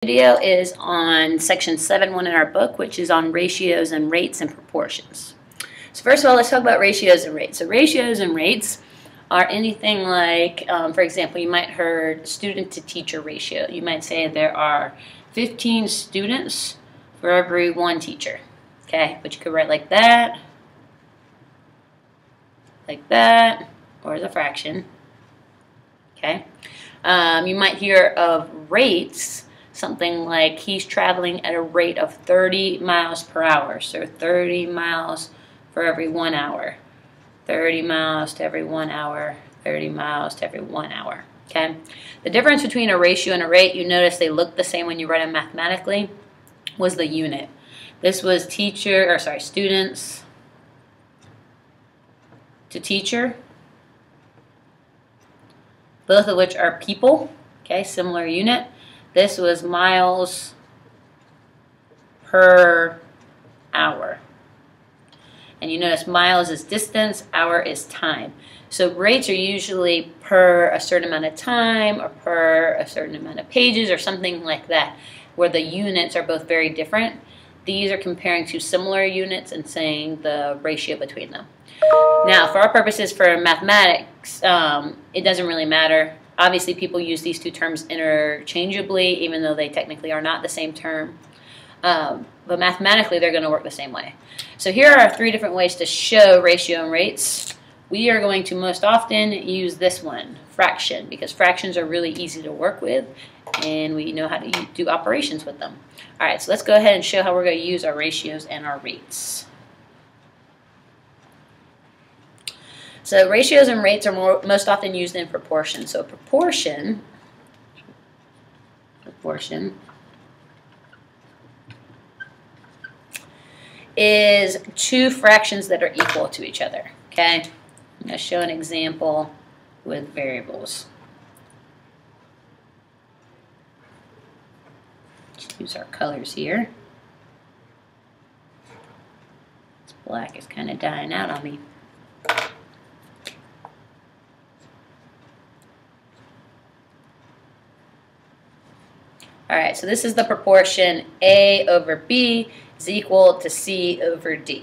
Video is on section 7.1 in our book, which is on ratios and rates and proportions. So first of all, let's talk about ratios and rates. So ratios and rates are anything like, for example, you might heard student to teacher ratio. You might say there are 15 students for every one teacher. Okay, but you could write like that, or as a fraction. Okay, you might hear of rates. Something like he's traveling at a rate of 30 miles per hour. So 30 miles for every 1 hour. 30 miles to every 1 hour. 30 miles to every 1 hour. Okay? The difference between a ratio and a rate, you notice they look the same when you write them mathematically, was the unit. This was students to teacher. Both of which are people. Okay, similar unit. This was miles per hour. And you notice miles is distance, hour is time. So rates are usually per a certain amount of time or per a certain amount of pages or something like that, where the units are both very different. These are comparing two similar units and saying the ratio between them. Now, for our purposes for mathematics, it doesn't really matter. Obviously, people use these two terms interchangeably, even though they technically are not the same term. But mathematically, they're going to work the same way. So here are 3 different ways to show ratio and rates. We are going to most often use this one, fraction, because fractions are really easy to work with, and we know how to do operations with them. All right, so let's go ahead and show how we're going to use our ratios and our rates. So ratios and rates are most often used in proportion. So proportion is 2 fractions that are equal to each other. Okay, I'm going to show an example with variables. Let's use our colors here. This black is kind of dying out on me. All right, so this is the proportion A over B is equal to C over D.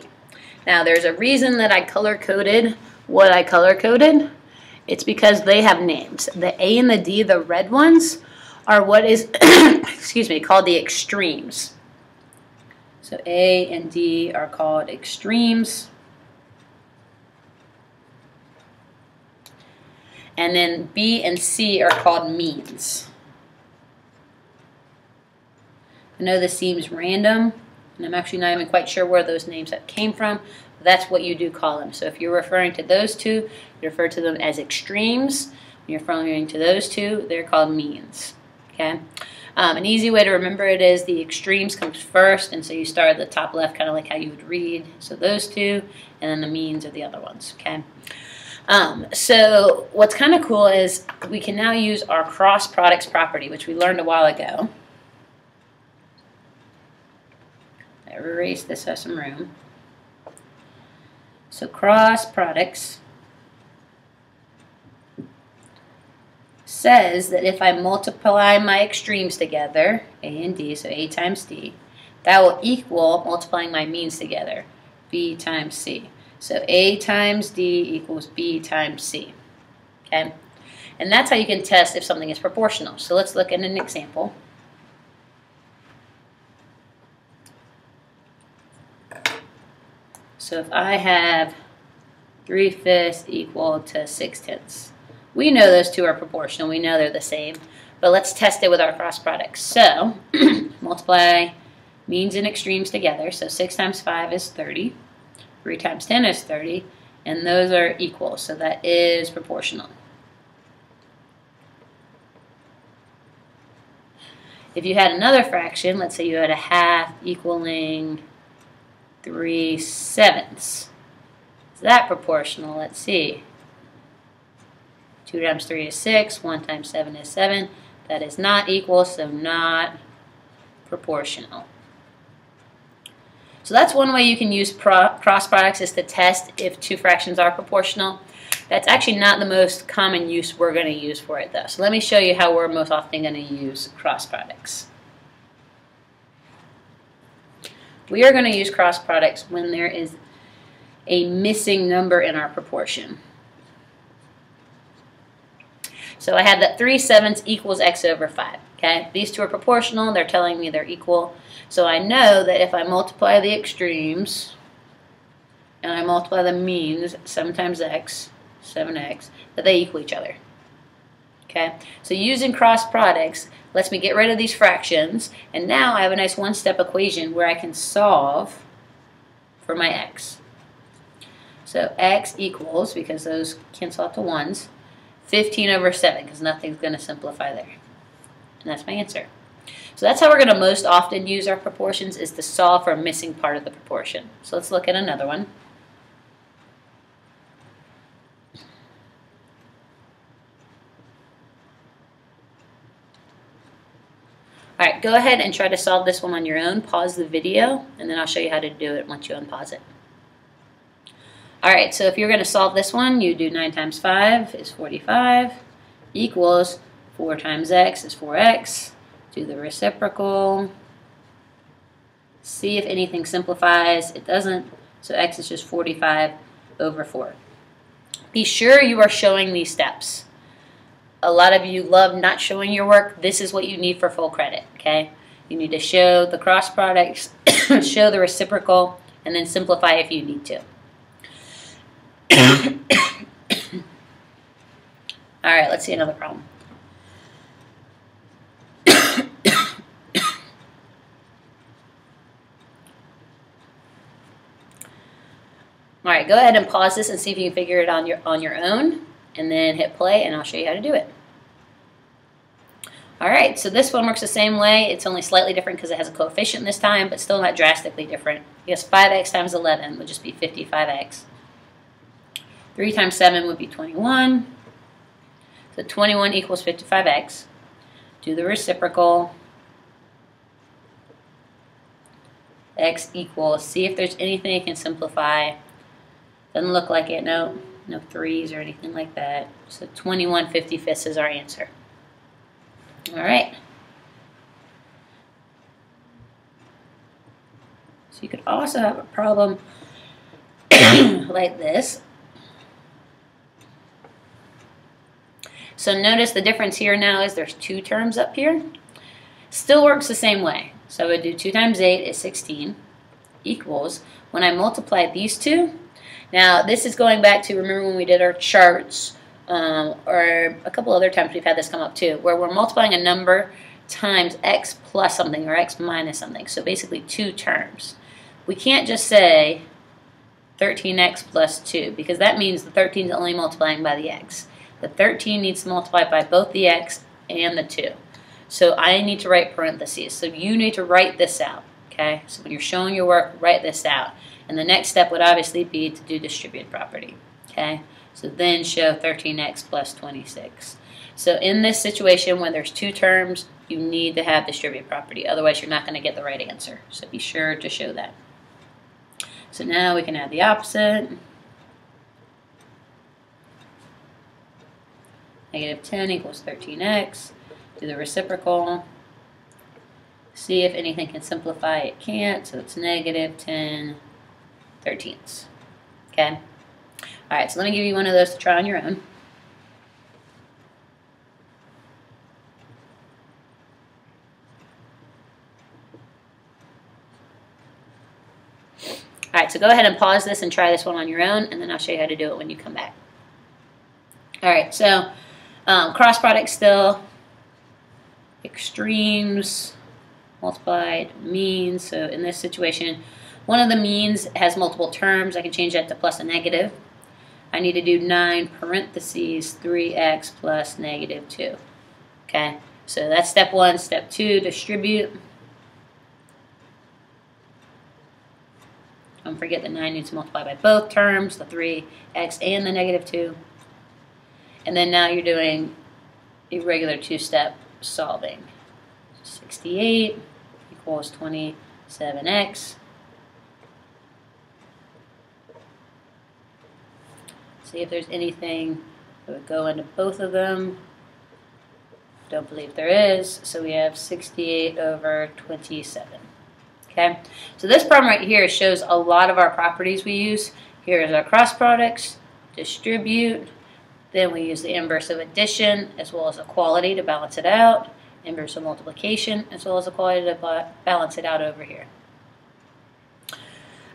Now, there's a reason that I color-coded what I color-coded. It's because they have names. The A and the D, the red ones, are what is called the extremes. So A and D are called extremes. And then B and C are called means. I know this seems random, and I'm actually not even quite sure where those names came from. But that's what you do call them. So if you're referring to those two, you refer to them as extremes. When you're referring to those two, they're called means. Okay. An easy way to remember it is the extremes comes first, and so you start at the top left, kind of like how you would read. So those two, and then the means are the other ones. Okay. So what's kind of cool is we can now use our cross products property, which we learned a while ago. Erase this, has some room. So cross products says that if I multiply my extremes together, A and D, so A times D, that will equal multiplying my means together, B times C. So A times D equals B times C. Okay? And that's how you can test if something is proportional. So let's look at an example. So if I have 3/5 equal to 6/10, we know those two are proportional. We know they're the same. But let's test it with our cross products. So multiply means and extremes together. So 6 times 5 is 30. 3 times 10 is 30. And those are equal. So that is proportional. If you had another fraction, let's say you had a half equaling 3/7. Is that proportional? Let's see. 2 times 3 is 6. 1 times 7 is 7. That is not equal, so not proportional. So that's one way you can use cross products, is to test if 2 fractions are proportional. That's actually not the most common use we're going to use for it, though. So let me show you how we're most often going to use cross products. We are going to use cross products when there is a missing number in our proportion. So I have that 3/7 equals x over 5. Okay, these two are proportional. They're telling me they're equal. So I know that if I multiply the extremes and I multiply the means, 7 times x, 7x, that they equal each other. Okay, so using cross products lets me get rid of these fractions, and now I have a nice one-step equation where I can solve for my x. So x equals, because those cancel out to 1s, 15 over 7, because nothing's going to simplify there. And that's my answer. So that's how we're going to most often use our proportions, is to solve for a missing part of the proportion. So let's look at another one. Alright, go ahead and try to solve this one on your own. Pause the video, and then I'll show you how to do it once you unpause it. Alright, so if you're going to solve this one, you do 9 times 5 is 45, equals 4 times x is 4x. Do the reciprocal. See if anything simplifies. It doesn't, so x is just 45 over 4. Be sure you are showing these steps. A lot of you love not showing your work. This is what you need for full credit, okay? You need to show the cross products, show the reciprocal, and then simplify if you need to. All right, let's see another problem. All right, go ahead and pause this and see if you can figure it on your own, and then hit play, and I'll show you how to do it. All right, so this one works the same way. It's only slightly different because it has a coefficient this time, but still not drastically different. Because 5x times 11 would just be 55x. 3 times 7 would be 21. So 21 equals 55x. Do the reciprocal. X equals, see if there's anything you can simplify. Doesn't look like it, no 3's or anything like that. So 21/55 is our answer. All right. So you could also have a problem like this. So notice the difference here now is there's 2 terms up here. Still works the same way. So I would do 2 times 8 is 16 equals, when I multiply these two, now this is going back to, remember when we did our charts, or a couple other times we've had this come up too, where we're multiplying a number times x plus something or x minus something. So basically 2 terms. We can't just say 13x plus 2, because that means the 13 is only multiplying by the x. The 13 needs to multiply by both the x and the 2. So I need to write parentheses. So you need to write this out, okay? So when you're showing your work, write this out. And the next step would obviously be to do distributive property, okay? So then show 13x plus 26. So in this situation, when there's 2 terms, you need to have distributive property. Otherwise, you're not going to get the right answer. So be sure to show that. So now we can add the opposite. Negative 10 equals 13x. Do the reciprocal. See if anything can simplify. It can't, so it's negative 10/13. Okay? Alright, so let me give you one of those to try on your own. Alright, so go ahead and pause this and try this one on your own, and then I'll show you how to do it when you come back. Alright, so cross product still. Extremes multiplied means. So in this situation, one of the means has multiple terms. I can change that to plus a negative. I need to do 9 parentheses 3x plus negative 2. Okay, so that's step 1. Step 2, distribute. Don't forget the 9 needs to multiply by both terms, the 3x and the negative 2. And then now you're doing a regular 2-step solving. 68 equals 27x. See if there's anything that would go into both of them. Don't believe there is, so we have 68 over 27. Okay, so this problem right here shows a lot of our properties we use. Here is our cross products, distribute, then we use the inverse of addition as well as equality to balance it out, inverse of multiplication as well as equality to balance it out over here.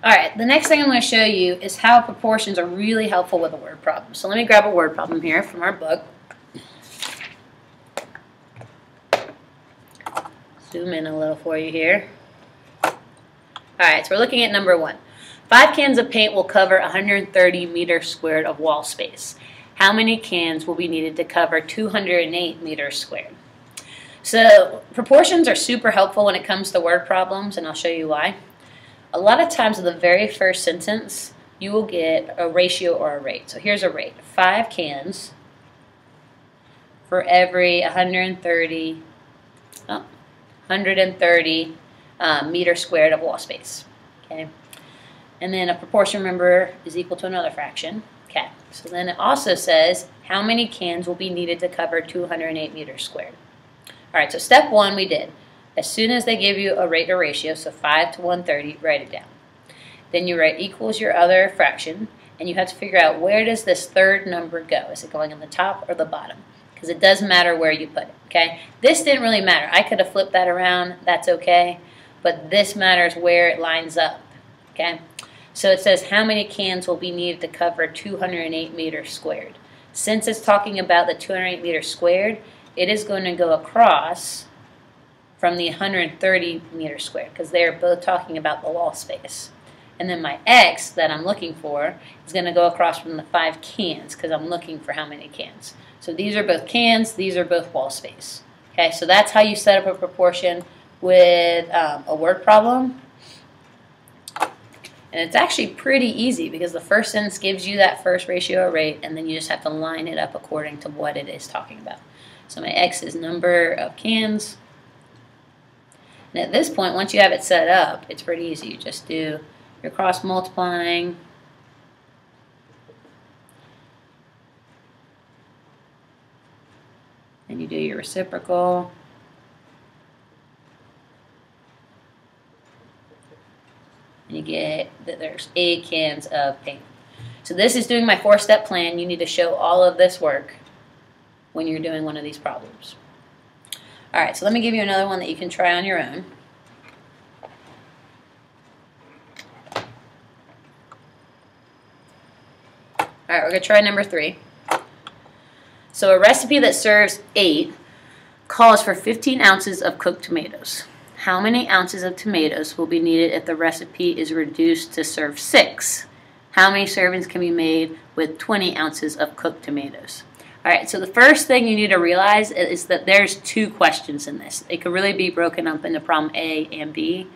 Alright, the next thing I'm going to show you is how proportions are really helpful with a word problem. So let me grab a word problem here from our book. Zoom in a little for you here. Alright, so we're looking at number 1. 5 cans of paint will cover 130 meters squared of wall space. How many cans will be needed to cover 208 meters squared? So proportions are super helpful when it comes to word problems, and I'll show you why. A lot of times in the very first sentence, you will get a ratio or a rate. So here's a rate. 5 cans for every 130 meters squared of wall space. Okay, and then a proportion, remember, is equal to another fraction. Okay, so then it also says how many cans will be needed to cover 208 meters squared. All right, so step 1 we did. As soon as they give you a rate or ratio, so 5 to 130, write it down. Then you write equals your other fraction, and you have to figure out where does this third number go. Is it going on the top or the bottom? Because it doesn't matter where you put it, okay? This didn't really matter. I could have flipped that around. That's okay. But this matters where it lines up, okay? So it says how many cans will be needed to cover 208 meters squared. Since it's talking about the 208 meters squared, it is going to go across from the 130 meters squared because they're both talking about the wall space. And then my x that I'm looking for is going to go across from the 5 cans because I'm looking for how many cans. So these are both cans, these are both wall space. Okay, so that's how you set up a proportion with a word problem. And it's actually pretty easy because the first sentence gives you that first ratio or rate, and then you just have to line it up according to what it is talking about. So my x is number of cans. And at this point, once you have it set up, it's pretty easy. You just do your cross multiplying. And you do your reciprocal. And you get that there's 8 cans of paint. So this is doing my 4-step plan. You need to show all of this work when you're doing one of these problems. Alright, so let me give you another one that you can try on your own. Alright, we're going to try number 3. So a recipe that serves 8 calls for 15 ounces of cooked tomatoes. How many ounces of tomatoes will be needed if the recipe is reduced to serve 6? How many servings can be made with 20 ounces of cooked tomatoes? Alright, so the first thing you need to realize is that there's 2 questions in this. It could really be broken up into problem A and B.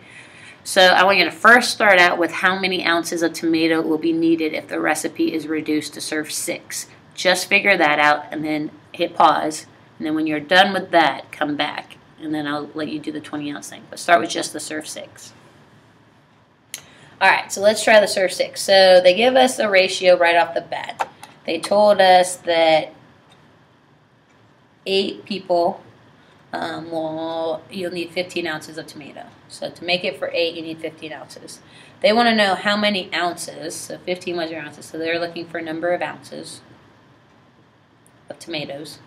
So I want you to first start out with how many ounces of tomato will be needed if the recipe is reduced to serve 6. Just figure that out and then hit pause. And then when you're done with that, come back. And then I'll let you do the 20 ounce thing. But start with just the serve 6. Alright, so let's try the serve 6. So they give us a ratio right off the bat. They told us that 8 people, you'll need 15 ounces of tomato. So to make it for 8, you need 15 ounces. They want to know how many ounces, so 15 was your ounces, so they're looking for a number of ounces of tomatoes.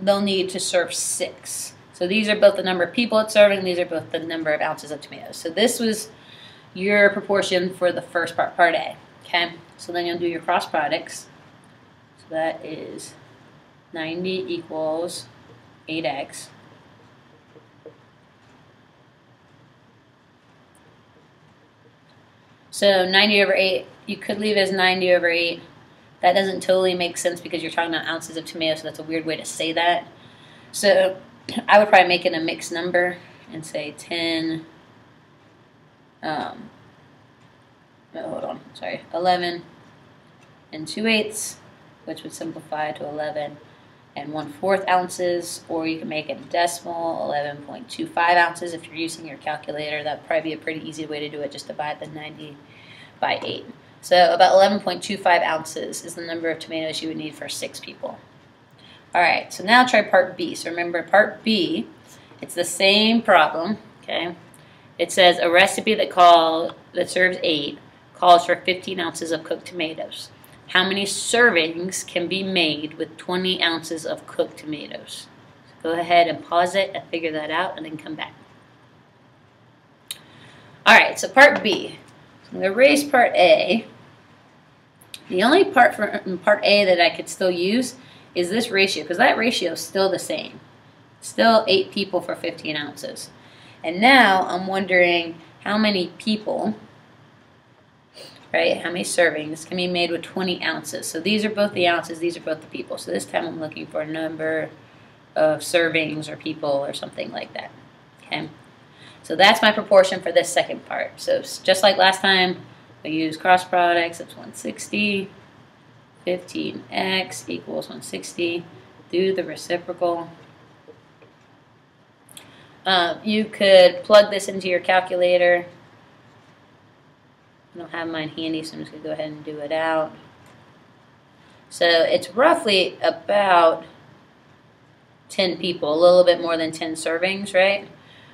They'll need to serve 6. So these are both the number of people it's serving, these are both the number of ounces of tomatoes. So this was your proportion for the first part, part A. Okay, so then you'll do your cross products. So that is 90 equals 8x. So 90 over 8, you could leave it as 90 over 8. That doesn't totally make sense because you're talking about ounces of tomato, so that's a weird way to say that. So I would probably make it a mixed number and say 10, 11 and 2/8, which would simplify to 11 and 1/4 ounces, or you can make it a decimal, 11.25 ounces if you're using your calculator. That would probably be a pretty easy way to do it, just divide the 90 by 8. So about 11.25 ounces is the number of tomatoes you would need for 6 people. Alright, so now try part B. So remember, part B It's the same problem, okay? It says a recipe that serves 8 calls for 15 ounces of cooked tomatoes. How many servings can be made with 20 ounces of cooked tomatoes? So go ahead and pause it and figure that out and then come back. Alright, so part B. So I'm going to erase part A. The only part from part A that I could still use is this ratio, because that ratio is still the same. Still 8 people for 15 ounces. And now I'm wondering how many people, right, how many servings can be made with 20 ounces. So these are both the ounces, these are both the people. So this time I'm looking for a number of servings or people or something like that. Okay. So that's my proportion for this second part. So just like last time, we use cross products. It's 160. 15x equals 160. Do the reciprocal. You could plug this into your calculator. I don't have mine handy, so I'm just going to go ahead and do it out. So it's roughly about 10 people, a little bit more than 10 servings, right?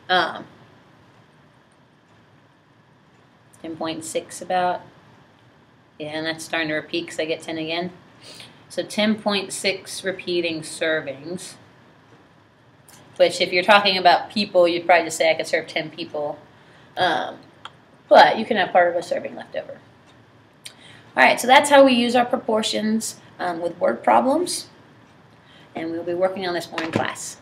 10.6 about. Yeah, and that's starting to repeat because I get 10 again. So 10.6 repeating servings. Which, if you're talking about people, you'd probably just say I could serve 10 people. But you can have part of a serving left over. Alright, so that's how we use our proportions with word problems. And we'll be working on this more in class.